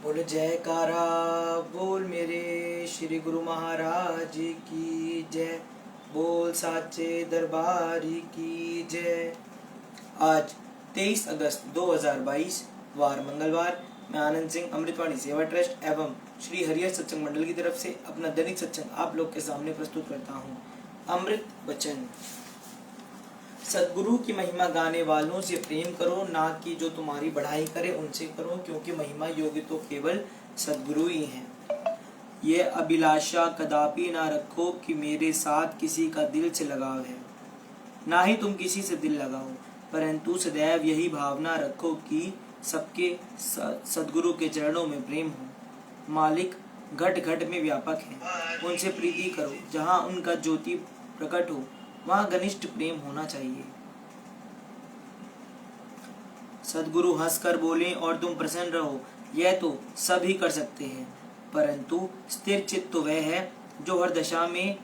बोल जयकारा बोल मेरे श्री गुरु महाराज की जय। बोल साचे दरबारी की जय। आज 23 अगस्त 2022 वार मंगलवार। मैं आनंद सिंह अमृतवाणी सेवा ट्रस्ट एवं श्री हरिहर सत्संग मंडल की तरफ से अपना दैनिक सत्संग आप लोग के सामने प्रस्तुत करता हूँ। अमृत वचन। सद्गुरु की महिमा गाने वालों से प्रेम करो, ना कि जो तुम्हारी बढ़ाई करे उनसे करो, क्योंकि महिमा योग्य तो केवल सद्गुरु ही हैं। ये अभिलाषा कदापि ना रखो कि मेरे साथ किसी का दिल से लगाव है, ना ही तुम किसी से दिल लगाओ, परंतु सदैव यही भावना रखो कि सबके सद्गुरु के चरणों में प्रेम हो। मालिक घट घट में व्यापक है, उनसे प्रीति करो। जहाँ उनका ज्योति प्रकट हो वहाँ घनिष्ठ प्रेम होना चाहिए। सद्गुरु हंसकर बोले और तुम प्रसन्न रहो, यह तो सभी कर सकते हैं, परंतु स्थिर चित्त तो वह है जो हर दशा में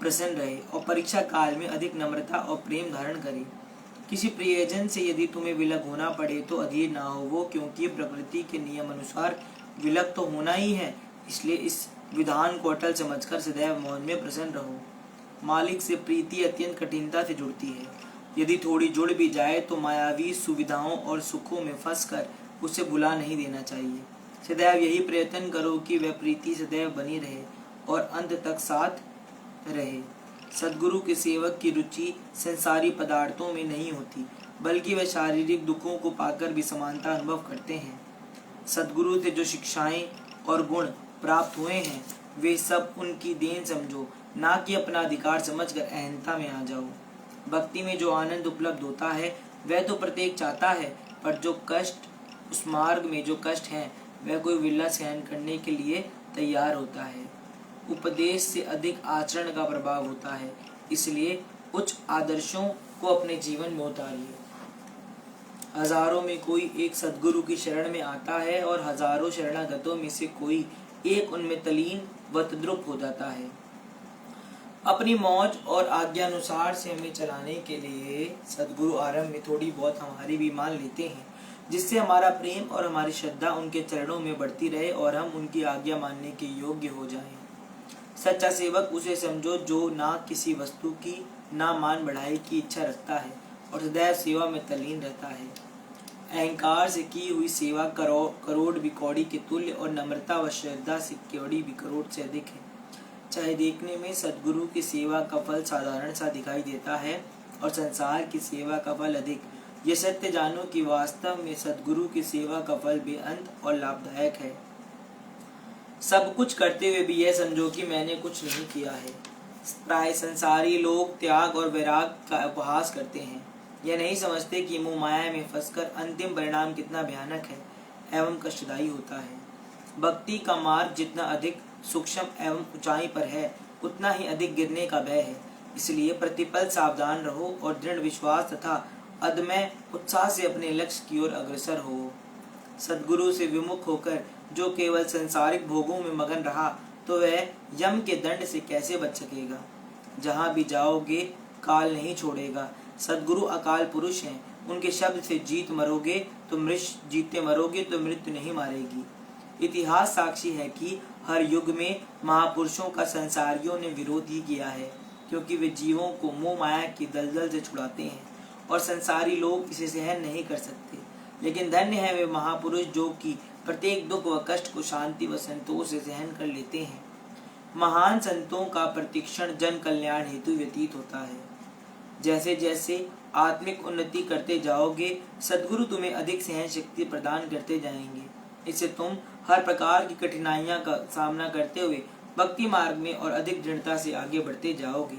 प्रसन्न रहे और परीक्षा काल में अधिक नम्रता और प्रेम धारण करे। किसी प्रियजन से यदि तुम्हें विलग होना पड़े तो अधीर ना हो वो, क्योंकि प्रकृति के नियम अनुसार विलग तो होना ही है। इसलिए इस विधान को अटल समझकर सदैव मौन में प्रसन्न रहो। मालिक से प्रीति अत्यंत कठिनता से जुड़ती है। यदि थोड़ी जुड़ भी जाए तो मायावी सुविधाओं और सुखों में फंसकर उसे भुला नहीं देना चाहिए। सदैव यही प्रयत्न करो कि वह प्रीति सदैव बनी रहे और अंत तक साथ रहे। सद्गुरु के सेवक की रुचि संसारी पदार्थों में नहीं होती, बल्कि वह शारीरिक दुखों को पाकर भी समानता अनुभव करते हैं। सद्गुरु से जो शिक्षाएं और गुण प्राप्त हुए हैं वे सब उनकी देन समझो, ना कि अपना अधिकार समझकर अहंता में आ जाओ। भक्ति में जो आनंद उपलब्ध होता है वह तो प्रत्येक चाहता है, पर जो कष्ट, उस मार्ग में जो कष्ट है वह कोई विरला सहन करने के लिए तैयार होता है। उपदेश से अधिक आचरण का प्रभाव होता है, इसलिए उच्च आदर्शों को अपने जीवन में उतारिए। हजारों में कोई एक सद्गुरु की शरण में आता है और हजारों शरणागतों में से कोई एक उनमें तलीन व तद्रुप हो जाता है। अपनी मौज और आज्ञा अनुसार से हमें चलाने के लिए सद्गुरु आरंभ में थोड़ी बहुत हमारी भी मान लेते हैं, जिससे हमारा प्रेम और हमारी श्रद्धा उनके चरणों में बढ़ती रहे और हम उनकी आज्ञा मानने के योग्य हो जाएं। सच्चा सेवक उसे समझो जो ना किसी वस्तु की ना मान बढ़ाई की इच्छा रखता है और सदैव सेवा में तल्लीन रहता है। अहंकार से की हुई सेवा करोड़ भी कौड़ी के तुल्य और नम्रता व श्रद्धा से कौड़ी भी करोड़ से अधिक है। चाहे देखने में सद्गुरु की सेवा का फल साधारण सा दिखाई देता है और संसार की सेवा का फल अधिक, ये सत्य जानो कि वास्तव में सद्गुरु की सेवा का फल बेअंत और लाभदायक है। सब कुछ करते हुए भी यह समझो कि मैंने कुछ नहीं किया है। प्राय संसारी लोग त्याग और वैराग का उपहास करते हैं। यह नहीं समझते कि मोह माया में फंसकर अंतिम परिणाम कितना भयानक है एवं कष्टदायी होता है। भक्ति का मार्ग जितना अधिक सूक्ष्म एवं ऊंचाई पर है, उतना ही अधिक गिरने का भय है। इसलिए प्रतिपल सावधान रहो और दृढ़ विश्वास तथा अदम्य उत्साह से अपने लक्ष्य की ओर अग्रसर हो। सद्गुरु से विमुख होकर जो केवल संसारिक भोगों में मगन रहा तो वह यम के दंड से कैसे बच सकेगा। जहाँ भी जाओगे काल नहीं छोड़ेगा। सद्गुरु अकाल पुरुष हैं, उनके शब्द से जीते मरोगे तो मृत्यु नहीं मारेगी। इतिहास साक्षी है कि हर युग में महापुरुषों का संसारियों ने विरोध ही किया है, क्योंकि वे जीवों को मोह माया की दलदल से छुड़ाते हैं और संसारी लोग इसे सहन नहीं कर सकते। लेकिन धन्य है वे महापुरुष जो कि प्रत्येक दुख व कष्ट को शांति व संतोष से सहन कर लेते हैं। महान संतों का प्रतिक्षण जन कल्याण हेतु व्यतीत होता है। जैसे जैसे आत्मिक उन्नति करते जाओगे सद्गुरु तुम्हें अधिक सहन शक्ति प्रदान करते जाएंगे। इससे तुम हर प्रकार की कठिनाइयां का सामना करते हुए भक्ति मार्ग में और अधिक दृढ़ता से आगे बढ़ते जाओगे।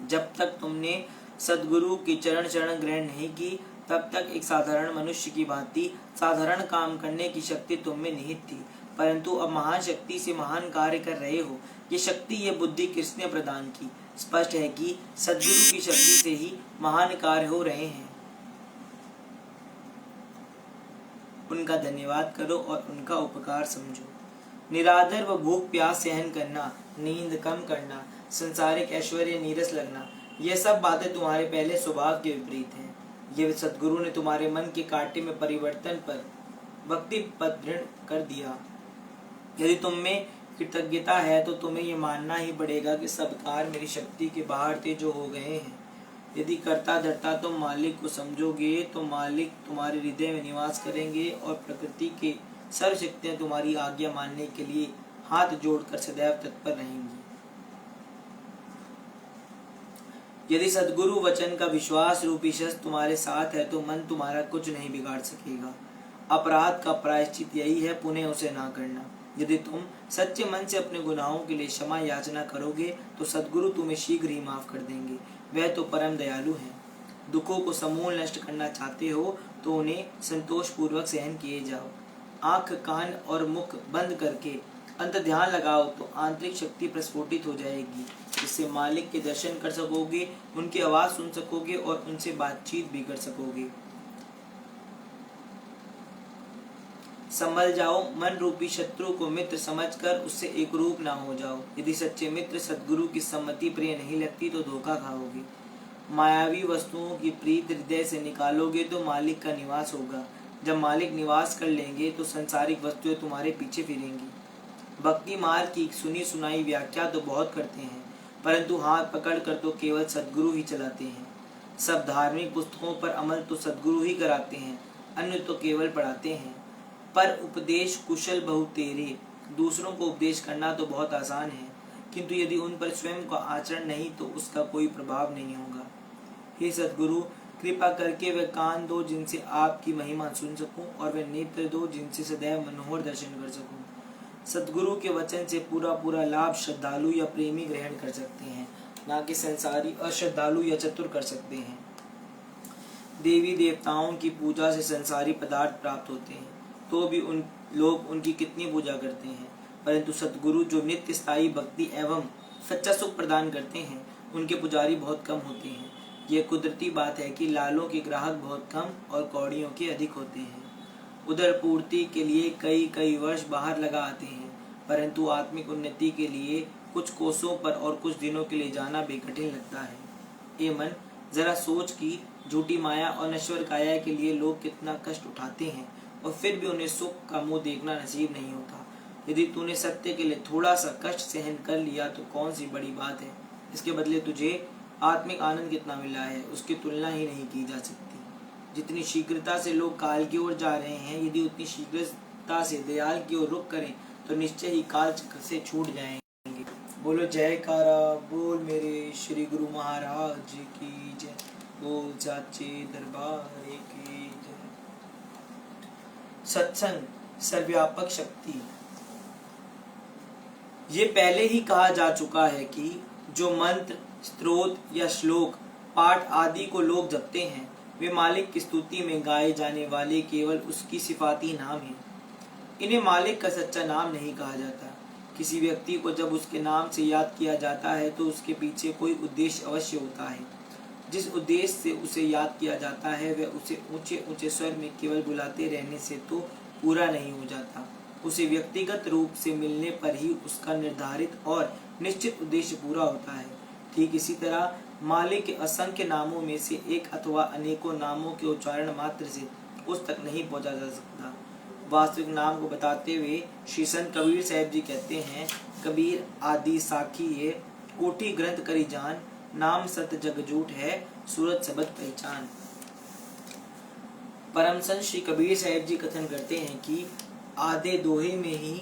जब तक तुमने सद्गुरु की चरण शरण ग्रहण नहीं की तब तक एक साधारण मनुष्य की भांति साधारण काम करने की शक्ति तुम में निहित थी, परंतु अब महान शक्ति से महान कार्य कर रहे हो। ये शक्ति, ये बुद्धि किसने प्रदान की? स्पष्ट है कि सद्गुरु की शक्ति से ही महान कार्य हो रहे हैं। उनका धन्यवाद करो और उनका उपकार समझो। निरादर व भूख प्यास सहन करना, नींद कम करना, संसारिक ऐश्वर्य नीरस लगना, यह सब बातें तुम्हारे पहले स्वभाव के विपरीत हैं। ये सद्गुरु ने तुम्हारे मन के कांटे में परिवर्तन पर भक्ति पद दृढ़ कर दिया। यदि तुम में कृतज्ञता है तो तुम्हें ये मानना ही पड़ेगा कि सब कार्य मेरी शक्ति के बाहर थे जो हो गए हैं। यदि करता धरता तुम मालिक को समझोगे तो मालिक तुम्हारे हृदय में निवास करेंगे और प्रकृति के सर्व शक्तियां तुम्हारी आज्ञा मानने के लिए हाथ जोड़कर सदैव तत्पर रहेंगी। यदि सद्गुरु वचन का विश्वास रूपी शस्त्र तुम्हारे साथ है तो मन तुम्हारा कुछ नहीं बिगाड़ सकेगा। अपराध का प्रायश्चित यही है, पुनः उसे ना करना। यदि तुम सच्चे मन से अपने गुनाहों के लिए क्षमा याचना करोगे तो सद्गुरु तुम्हें शीघ्र ही माफ कर देंगे। वह तो परम दयालु हैं। दुखों को समूल नष्ट करना चाहते हो तो उन्हें संतोष पूर्वक सहन किए जाओ। आंख, कान और मुख बंद करके अंत ध्यान लगाओ तो आंतरिक शक्ति प्रस्फुटित हो जाएगी। इससे मालिक के दर्शन कर सकोगे, उनकी आवाज सुन सकोगे और उनसे बातचीत भी कर सकोगे। संभल जाओ, मन रूपी शत्रु को मित्र समझकर उससे एक रूप ना हो जाओ। यदि सच्चे मित्र सद्गुरु की सम्मति प्रिय नहीं लगती तो धोखा खाओगे। मायावी वस्तुओं की प्रीत हृदय से निकालोगे तो मालिक का निवास होगा। जब मालिक निवास कर लेंगे तो संसारिक वस्तुएं तुम्हारे पीछे फिरेंगी। भक्ति मार्ग की सुनी सुनाई व्याख्या तो बहुत करते हैं, परंतु हाथ पकड़कर तो केवल सद्गुरु ही चलाते हैं। सब धार्मिक पुस्तकों पर अमल तो सद्गुरु ही कराते हैं, अन्य तो केवल पढ़ाते हैं। पर उपदेश कुशल बहु तेरे, दूसरों को उपदेश करना तो बहुत आसान है, किंतु यदि उन पर स्वयं का आचरण नहीं तो उसका कोई प्रभाव नहीं होगा। हे सद्गुरु, कृपा करके वह कान दो जिनसे आपकी महिमा सुन सकूं, और वह नेत्र दो जिनसे सदैव मनोहर दर्शन कर सकूं। सद्गुरु के वचन से पूरा पूरा लाभ श्रद्धालु या प्रेमी ग्रहण कर सकते हैं, ना कि संसारी अश्रद्धालु या चतुर कर सकते हैं। देवी देवताओं की पूजा से संसारी पदार्थ प्राप्त होते हैं, तो भी उन लोग उनकी कितनी पूजा करते हैं, परंतु सद्गुरु जो नित्य स्थायी भक्ति एवं सच्चा सुख प्रदान करते हैं, उनके पुजारी बहुत कम होते हैं। यह कुदरती बात है कि लालों के ग्राहक बहुत कम और कौड़ियों के अधिक होते हैं। उदर पूर्ति के लिए कई कई वर्ष बाहर लगा आते हैं, परंतु आत्मिक उन्नति के लिए कुछ कोसों पर और कुछ दिनों के लिए जाना बेकठिन लगता है। ये मन, जरा सोच कि झूठी माया और नश्वर काया के लिए लोग कितना कष्ट उठाते हैं और फिर भी उन्हें सुख का मुंह देखना नसीब नहीं होता। यदि तूने सत्य के लिए थोड़ा सा कष्ट सहन कर लिया तो कौन सी बड़ी बात है। इसके बदले तुझे आत्मिक आनंद कितना मिला है, उसकी तुलना ही नहीं की जा सकती। जितनी शीघ्रता से लोग काल की ओर जा रहे हैं, यदि उतनी शीघ्रता से दयाल की ओर रुख करें तो निश्चय ही काल चक्र से छूट जाएंगे। बोलो जयकारा बोल मेरे श्री गुरु महाराज की जय। बोल साचे दरबार की जय। सत्संग सर्वव्यापक शक्ति। ये पहले ही कहा जा चुका है कि जो मंत्र, स्तोत्र या श्लोक, पाठ आदि को लोग जपते हैं, वे मालिक की स्तुति में गाए जाने वाले केवल उसकी सिफाती नाम हैं। इन्हें मालिक का सच्चा नाम नहीं कहा जाता। किसी व्यक्ति को जब उसके नाम से याद किया जाता है तो उसके पीछे कोई उद्देश्य अवश्य होता है। जिस उद्देश्य से उसे याद किया जाता है वह उसे ऊंचे ऊंचे स्वर में केवल बुलाते रहने से तो पूरा नहीं हो जाता। उसे व्यक्तिगत रूप से मिलने पर ही उसका निर्धारित और निश्चित उद्देश्य पूरा होता है। ठीक इसी तरह मालिक के असंख्य नामों में से एक अथवा अनेकों नामों के उच्चारण मात्र से उस तक नहीं पहुंचा जा सकता। वास्तविक नाम को बताते हुए श्री संत कबीर साहब जी कहते हैं, कबीर आदि साखी ये कोटि ग्रंथ करी जान, नाम सत जग झूठ है सूरत सबद पहचान। परम संत श्री कबीर साहब जी कथन करते हैं कि आधे दोहे में ही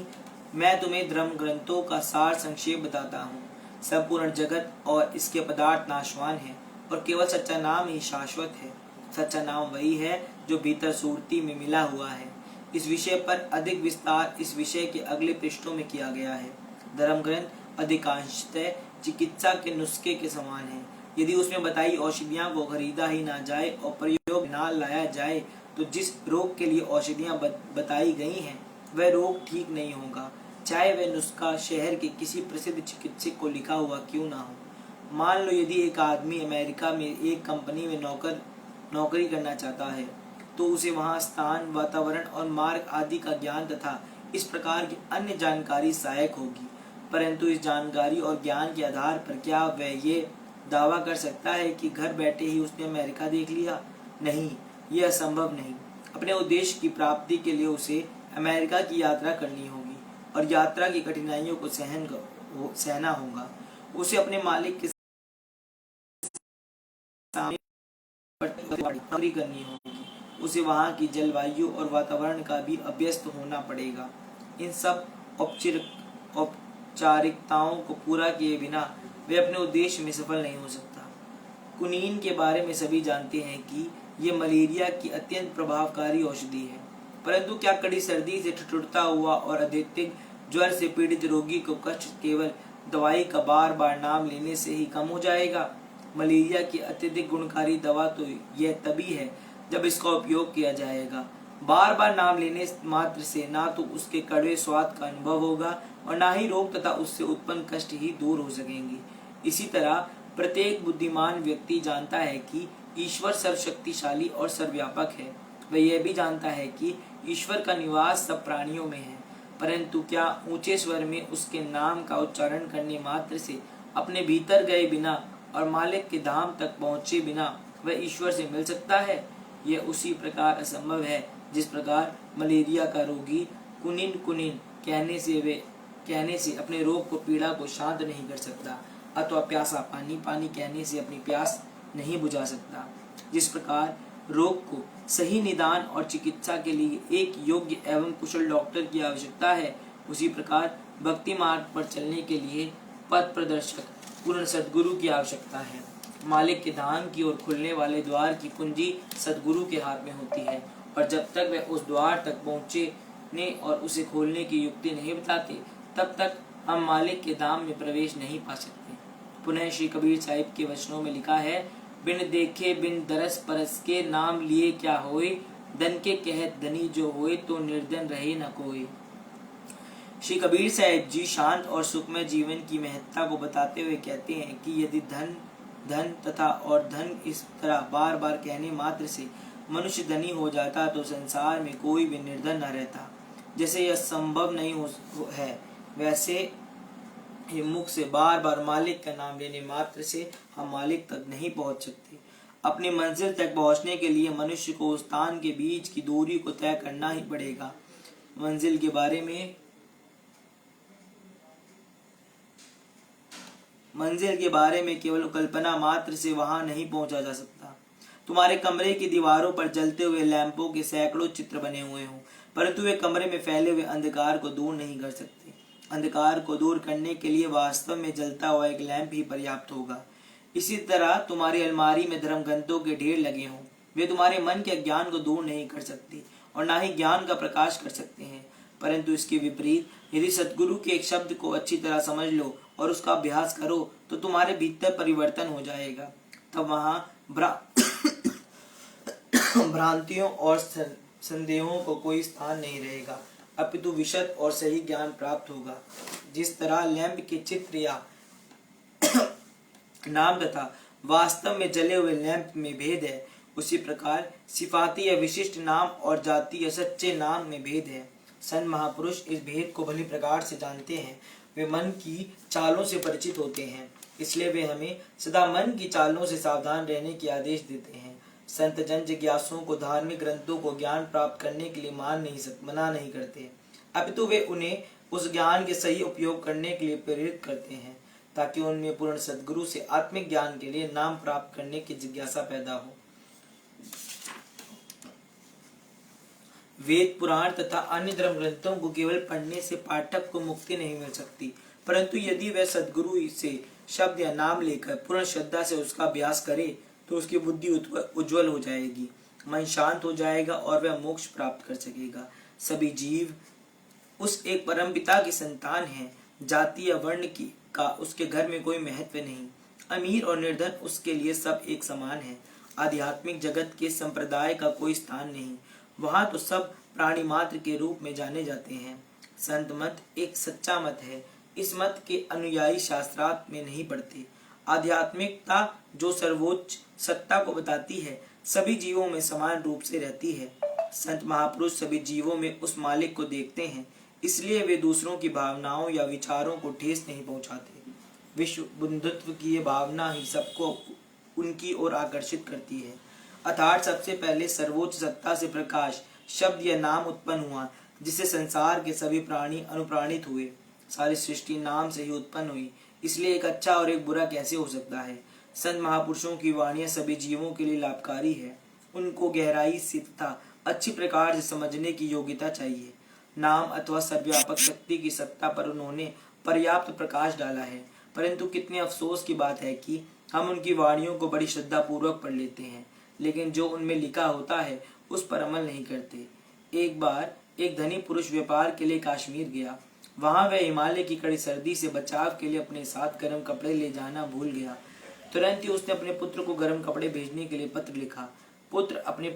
मैं तुम्हें धर्म ग्रंथों का सार संक्षेप बताता हूँ। संपूर्ण जगत और इसके पदार्थ नाशवान है और केवल सच्चा नाम ही शाश्वत है। सच्चा नाम वही है जो भीतर सूरती में मिला हुआ है। इस विषय पर अधिक विस्तार इस विषय के अगले पृष्ठों में किया गया है। धर्म ग्रंथ अधिकांशतः चिकित्सा के नुस्खे के समान है। यदि उसमें बताई औषधियां को खरीदा ही ना जाए और प्रयोग ना लाया जाए तो जिस रोग के लिए औषधियां बताई गई हैं वह रोग ठीक नहीं होगा, चाहे वह नुस्खा शहर के किसी प्रसिद्ध चिकित्सक को लिखा हुआ क्यों ना हो। मान लो यदि एक आदमी अमेरिका में एक कंपनी में नौकरी करना चाहता है तो उसे वहां स्थान, वातावरण और मार्ग आदि का ज्ञान तथा इस प्रकार की अन्य जानकारी सहायक होगी। परंतु इस जानकारी और ज्ञान के आधार पर क्या वह ये दावा कर सकता है कि घर बैठे ही उसने अमेरिका देख लिया? नहीं, यह असंभव नहीं। अपने उद्देश्य की प्राप्ति के लिए उसे अमेरिका की यात्रा करनी होगी और यात्रा की कठिनाइयों को सहना होगा। उसे अपने मालिक के सामने नौकरी करनी होगी। उसे वहाँ की जलवायु और वातावरण का भी अभ्यस्त होना पड़ेगा। इन सब औपचारिकताओं को पूरा किए बिना वे अपने उद्देश्य में सफल नहीं हो सकता। कुनीन के बारे में सभी जानते हैं कि ये मलेरिया की अत्यंत प्रभावकारी औषधि है, परंतु क्या कड़ी सर्दी से ठिठुरता हुआ और अत्यधिक ज्वर से पीड़ित रोगी को कष्ट केवल दवाई का बार बार नाम लेने से ही कम हो जाएगा? मलेरिया की अत्यधिक गुणकारी दवा तो यह तभी है जब इसका उपयोग किया जाएगा। बार बार नाम लेने मात्र से ना तो उसके कड़वे स्वाद का अनुभव होगा और ना ही रोग तथा उससे उत्पन्न कष्ट ही दूर हो सकेंगे। इसी तरह प्रत्येक बुद्धिमान व्यक्ति जानता है कि ईश्वर सर्वशक्तिशाली और सर्वव्यापक है। वह यह भी जानता है कि ईश्वर का निवास सब प्राणियों में है, परंतु क्या ऊंचे स्वर में उसके नाम का उच्चारण करने मात्र से अपने भीतर गए बिना और मालिक के धाम तक पहुंचे बिना वह ईश्वर से मिल सकता है? यह उसी प्रकार असंभव है जिस प्रकार मलेरिया का रोगी कुनिन कुनिन कहने से अपने रोग को पीड़ा को शांत नहीं कर सकता, अथवा प्यासा पानी पानी कहने से अपनी प्यास नहीं बुझा सकता। जिस प्रकार रोग को सही निदान और चिकित्सा के लिए एक योग्य एवं कुशल डॉक्टर की आवश्यकता है, उसी प्रकार भक्ति मार्ग पर चलने के लिए पथ प्रदर्शक पूर्ण सद्गुरु की आवश्यकता है। मालिक के धाम की ओर खुलने वाले द्वार की कुंजी सद्गुरु के हाथ में होती है, और जब तक वह उस द्वार तक पहुंचने और उसे खोलने की युक्ति नहीं बताते, तब तक हम मालिक के धाम में प्रवेश नहीं पा सकते। पुनः श्री कबीर साहिब के वचनों में लिखा है, बिन देखे बिन दरस परस के नाम लिए क्या होए, धन के कहत धनी जो होए तो निर्धन रहे न कोई। श्री कबीर साहिब जी शांत और सुखमय जीवन की महत्ता को बताते हुए कहते हैं कि यदि धन तथा और धन इस तरह बार बार कहने मात्र से मनुष्य धनी हो जाता तो संसार में कोई भी निर्धन न रहता। जैसे यह संभव नहीं है, वैसे ही मुख से बार बार मालिक का नाम लेने मात्र से हम मालिक तक नहीं पहुंच सकते। अपनी मंजिल तक पहुंचने के लिए मनुष्य को उस स्थान के बीच की दूरी को तय करना ही पड़ेगा। मंजिल के बारे में केवल कल्पना मात्र से वहां नहीं पहुंचा जा सकता। तुम्हारे कमरे की दीवारों पर जलते हुए लैंपों के सैकड़ों चित्र बने हुए हों, परंतु वे कमरे में फैले हुए अंधकार को दूर नहीं कर सकते। अंधकार को दूर करने के लिए वास्तव में जलता हुआ एक लैंप ही पर्याप्त होगा। इसी तरह तुम्हारी अलमारी में धर्म ग्रंथों के ढेर लगे हों, वे तुम्हारे मन के अज्ञान को दूर नहीं कर सकते और ना ही ज्ञान का प्रकाश कर सकते हैं। परंतु इसके विपरीत यदि सद्गुरु के एक शब्द को अच्छी तरह समझ लो और उसका अभ्यास करो तो तुम्हारे भीतर परिवर्तन हो जाएगा। तब वहां भ्रांतियों और संदेहों को कोई स्थान नहीं रहेगा, अपितु विशद और सही ज्ञान प्राप्त होगा। जिस तरह लैंप के चित्र या नाम तथा वास्तव में जले हुए लैंप में भेद है, उसी प्रकार सिफाती या विशिष्ट नाम और जाति या सच्चे नाम में भेद है। संत महापुरुष इस भेद को भली प्रकार से जानते हैं। वे मन की चालों से परिचित होते हैं, इसलिए वे हमें सदा मन की चालों से सावधान रहने की आदेश देते हैं। संत जन जिज्ञासुओं को धार्मिक ग्रंथों को ज्ञान प्राप्त करने के लिए मना नहीं करते, अपितु वे उन्हें उस ज्ञान के सही उपयोग करने के लिए प्रेरित करते हैं, ताकि उनमें पूर्ण सद्गुरु से आत्मिक ज्ञान के लिए नाम प्राप्त करने की जिज्ञासा पैदा हो। वेद पुराण तथा अन्य धर्म ग्रंथों को केवल पढ़ने से पाठक को मुक्ति नहीं मिल सकती, परंतु यदि वह सद्गुरु से शब्द या नाम लेकर पूर्ण श्रद्धा से उसका अभ्यास करे तो उसकी बुद्धि उज्जवल हो जाएगी, मन शांत हो जाएगा और वह मोक्ष प्राप्त कर सकेगा। सभी जीव उस एक परमपिता की संतान हैं। जाति या वर्ण की का उसके घर में कोई महत्व नहीं। अमीर और निर्धन उसके लिए सब एक समान है। आध्यात्मिक जगत के संप्रदाय का कोई स्थान नहीं, वहां तो सब प्राणी मात्र के रूप में जाने जाते हैं। संत मत एक सच्चा मत है। इस मत के अनुयायी शास्त्रार्थ में नहीं पढ़ते। आध्यात्मिकता जो सर्वोच्च सत्ता को बताती है, सभी जीवों में समान रूप से रहती है। संत महापुरुष सभी जीवों में उस मालिक को देखते हैं, इसलिए वे दूसरों की भावनाओं या विचारों को ठेस नहीं पहुंचाते। विश्व बंधुत्व की ये भावना ही सबको उनकी ओर आकर्षित करती है। अर्थात सबसे पहले सर्वोच्च सत्ता से प्रकाश शब्द या नाम उत्पन्न हुआ, जिससे संसार के सभी प्राणी अनुप्राणित हुए। सारी सृष्टि नाम से ही उत्पन्न हुई, इसलिए एक अच्छा और एक बुरा कैसे हो सकता है। संत महापुरुषों की वाणियां सभी जीवों के लिए लाभकारी है। उनको गहराई से तथा अच्छी प्रकार से समझने की योग्यता चाहिए। नाम अथवा सर्वव्यापक शक्ति की सत्ता पर उन्होंने पर्याप्त प्रकाश डाला है, परंतु कितने अफसोस की बात है कि हम उनकी वाणियों को बड़ी श्रद्धा पूर्वक पढ़ लेते हैं, लेकिन जो उनमें लिखा होता है उस पर अमल नहीं करते। एक बार एक धनी पुरुष व्यापार के लिए कश्मीर गया। वहां वह हिमालय की कड़ी सर्दी से बचाव के लिए अपने साथ गर्म कपड़े ले जाना भूल गया। तुरंत ही उसने अपने पुत्र को गर्म कपड़े भेजने के लिए पत्र लिखा। पुत्र अपने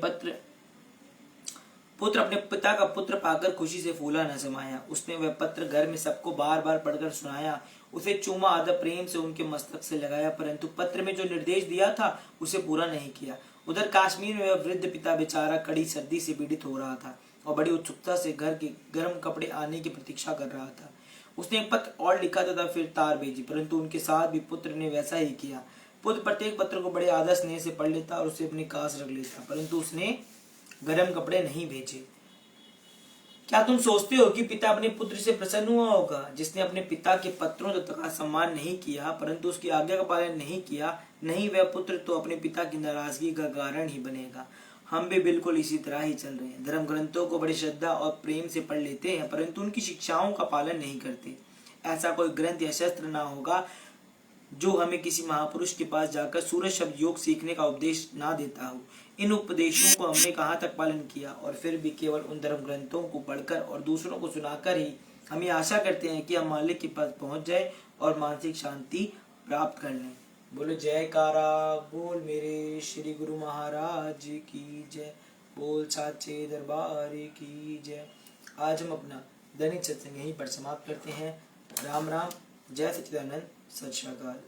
पिता का पुत्र पाकर खुशी से फूला न समाया। उसने वह पत्र घर में सबको बार बार पढ़कर सुनाया, उसे चूमा आदर प्रेम से उनके मस्तक से लगाया, परंतु पत्र में जो निर्देश दिया था उसे पूरा नहीं किया। उधर कश्मीर में वह वृद्ध पिता बेचारा कड़ी सर्दी से पीड़ित हो रहा था और बड़ी उत्सुकता से घर के गर्म कपड़े आने की प्रतीक्षा कर रहा था। उसने एक पत्र और लिखा तथा फिर तार भेजी, परंतु उनके साथ भी पुत्र ने वैसा ही किया। पुत्र प्रत्येक पत्र को बड़े आदर स्नेह से पढ़ लेता और उसे अपने पास रख लेता, परंतु उसने गर्म कपड़े नहीं भेजे। क्या तुम सोचते हो कि पिता अपने पुत्र से प्रसन्न हुआ होगा, जिसने अपने पिता के पत्रों का सम्मान नहीं किया परंतु उसकी आज्ञा का पालन नहीं किया? नहीं, वह पुत्र तो अपने पिता की नाराजगी का कारण ही बनेगा। हम भी बिल्कुल इसी तरह ही चल रहे हैं। धर्म ग्रंथों को बड़ी श्रद्धा और प्रेम से पढ़ लेते हैं, परंतु उनकी शिक्षाओं का पालन नहीं करते। ऐसा कोई ग्रंथ या शस्त्र ना होगा जो हमें किसी महापुरुष के पास जाकर सूरज शब्द योग सीखने का उपदेश ना देता हो। इन उपदेशों को हमने कहाँ तक पालन किया, और फिर भी केवल उन धर्म ग्रंथों को पढ़कर और दूसरों को सुनाकर ही हम ये आशा करते हैं कि हम मालिक के पास पहुंच जाए और मानसिक शांति प्राप्त कर लें। बोलो जयकारा, बोल मेरे श्री गुरु महाराज की जय, बोल साचे दरबार की जय। आज हम अपना दैनिक सत्संग यहीं पर समाप्त करते हैं। राम राम, जय सच्चिदानंद, सत श्री अकाल।